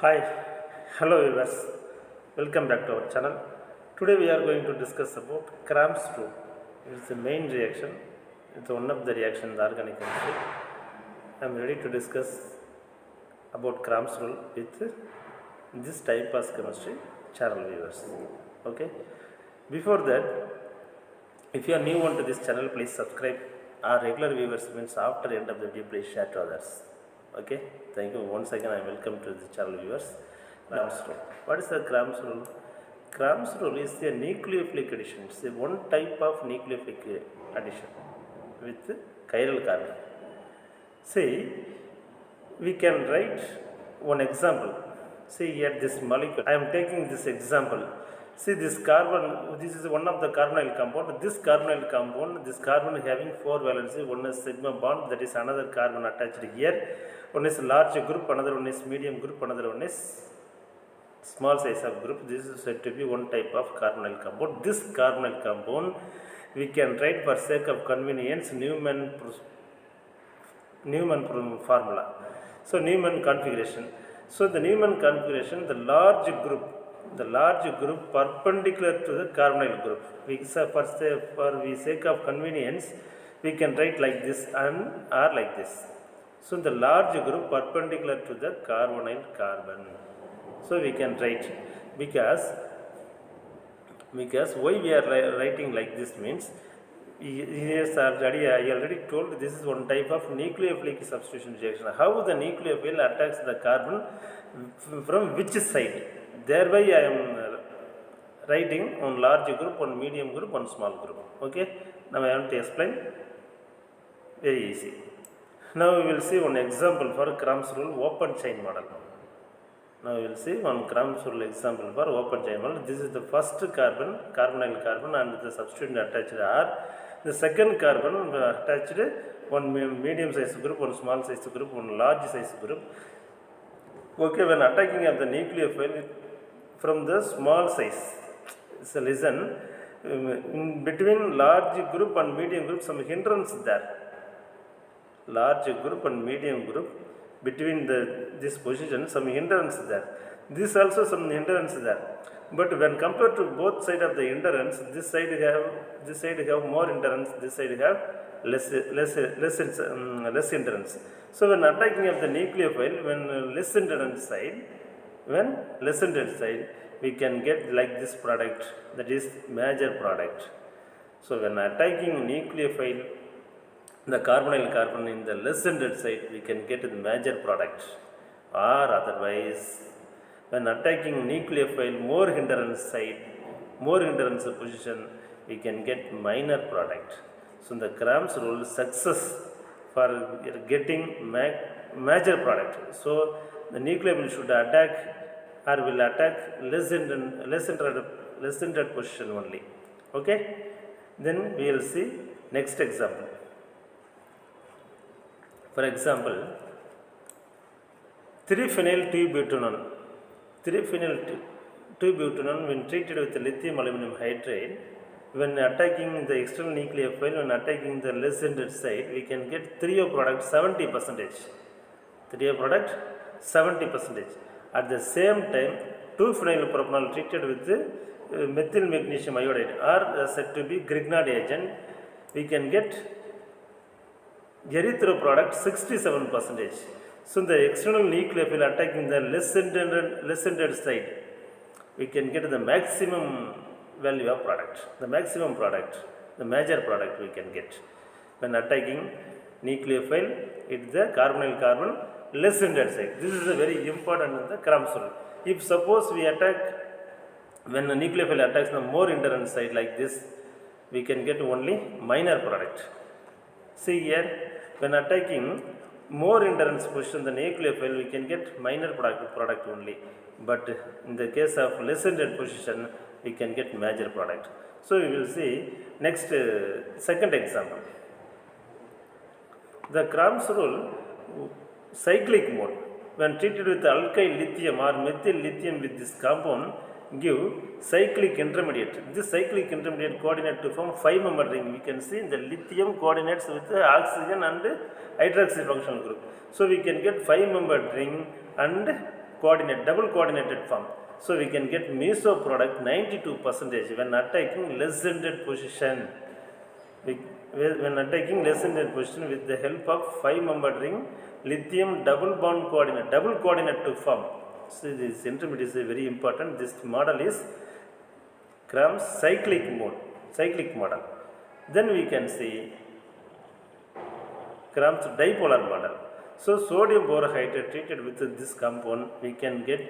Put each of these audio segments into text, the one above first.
Hi, hello viewers. Welcome back to our channel. Today we are going to discuss about Cram's rule. It is the main reaction. It's one of the reactions in the organic chemistry. I am ready to discuss about Cram's rule with this type of chemistry channel viewers. Okay. Before that, if you are new onto this channel, please subscribe. Our regular viewers means after end of the video, please share to others. Okay, thank you once again. I welcome to the channel viewers. Cram's rule. What is the Cram's rule? Cram's rule is a nucleophilic addition. It's a one type of nucleophilic addition with chiral carbon. See, we can write one example. See here this molecule. I am taking this example. See this carbon, this is one of the carbonyl compound. This carbon having 4 valency. One is sigma bond, that is another carbon attached here. One is large group, another one is medium group, another one is small size of group. This is said to be one type of carbonyl compound. This carbonyl compound we can write for sake of convenience Newman formula. So Newman configuration. So the Newman configuration, the large group perpendicular to the carbonyl group. For sake of convenience, we can write like this and or like this. So the large group perpendicular to the carbonyl carbon. So we can write because why we are writing like this means, yes, I already told this is one type of nucleophilic substitution reaction. How the nucleophile attacks the carbon from which side? Thereby I am writing on large group, on medium group, on small group. Okay. Now I want to explain. Very easy. Now we will see one example for Cram's rule open chain model. Now we will see one Cram's rule example for open chain model. This is the first carbonyl carbon, and the substituent attached are. The second carbon attached one medium size group, one small size group, one large size group. Okay, when attacking of the nucleophile from the small size, so listen, in between large group and medium group some hindrance there. Large group and medium group, between this position some hindrance there. This also some hindrance there. But when compared to both side of the hindrance, this side have more hindrance, this side have less hindrance. So when attacking of the nucleophile, when less hindrance side, we can get like this product, that is major product. So when attacking nucleophile, the carbonyl carbon in the less hindrance side, we can get the major product. Or otherwise, when attacking nucleophile more hindrance position, we can get minor product. So the Cram's rule success for getting major product. So the nucleophile should attack or will attack less hindered position only. Okay. Then we will see next example. For example, 3-phenyl-2-butanone. 3-phenyl-2-butanone when treated with lithium aluminum hydride, when attacking the external nucleophile, when attacking the less hindered side, we can get 3O product 70%. 3O product 70%. At the same time, 2-phenylpropanol treated with methyl magnesium iodide are said to be Grignard agent, we can get erythro product 67%. So the external nucleophile attacking the less hindered side, we can get the maximum value of product, the maximum product, the major product we can get. When attacking nucleophile, it's the carbonyl carbon less hindered side. This is a very important in the Cram's rule. If suppose we attack, when the nucleophile attacks the more hindrance side like this, we can get only minor product. See here, when attacking more hindrance position the nucleophile, we can get minor product only. But in the case of less hindered position, we can get major product. So we will see next second example. The Cram's rule cyclic mode, when treated with alkyl lithium or methyl lithium with this compound, give cyclic intermediate. This cyclic intermediate coordinate to form 5-member ring. We can see the lithium coordinates with the oxygen and hydroxy functional group. So we can get 5-membered ring and coordinate, double coordinated form. So we can get meso product 92% when attacking less ended position. When attacking less ended position with the help of 5-membered ring, lithium double bond coordinate, double coordinate to form. So this intermediate is very important. This model is Cram's cyclic model. Then we can see Cram's dipolar model. So sodium borohydride treated with this compound, we can get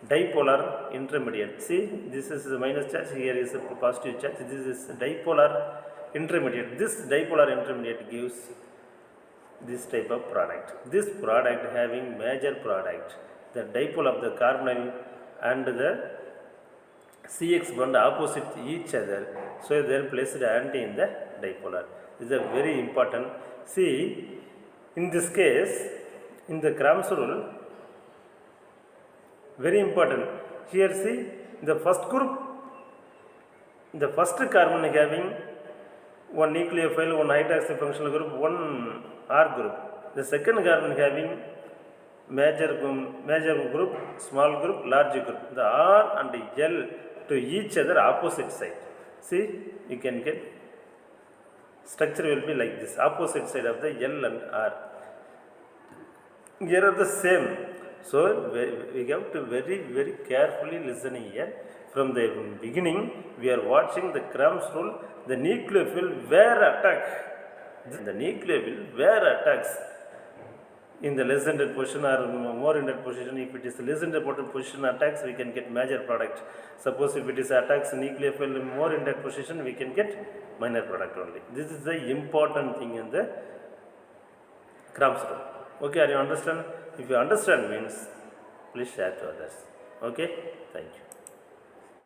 dipolar intermediate. See, this is the minus charge, here is a positive charge. This is dipolar intermediate. This dipolar intermediate gives this type of product. This product having major product, the dipole of the carbonyl and the CX bond opposite each other, so they are placed anti in the dipolar. This is a very important. See, in this case, in the Cram's rule, very important. Here see, the first group, the first carbon having one nucleophile, one hydroxy functional group, one R group. The second carbon having major group, small group, large group. The R and L to each other opposite side. See, you can get structure will be like this, opposite side of the L and R. Here are the same. So we have to very carefully listen here. From the beginning, we are watching the Cram's rule. The nucleophile where attack. The nucleophile where attacks in the less ended position or more ended position. If it is less ended position attacks, we can get major product. Suppose if it is attacks nucleophile in more ended position, we can get minor product only. This is the important thing in the Cram's rule. Okay, are you understand? If you understand means, please share to others. Okay, thank you.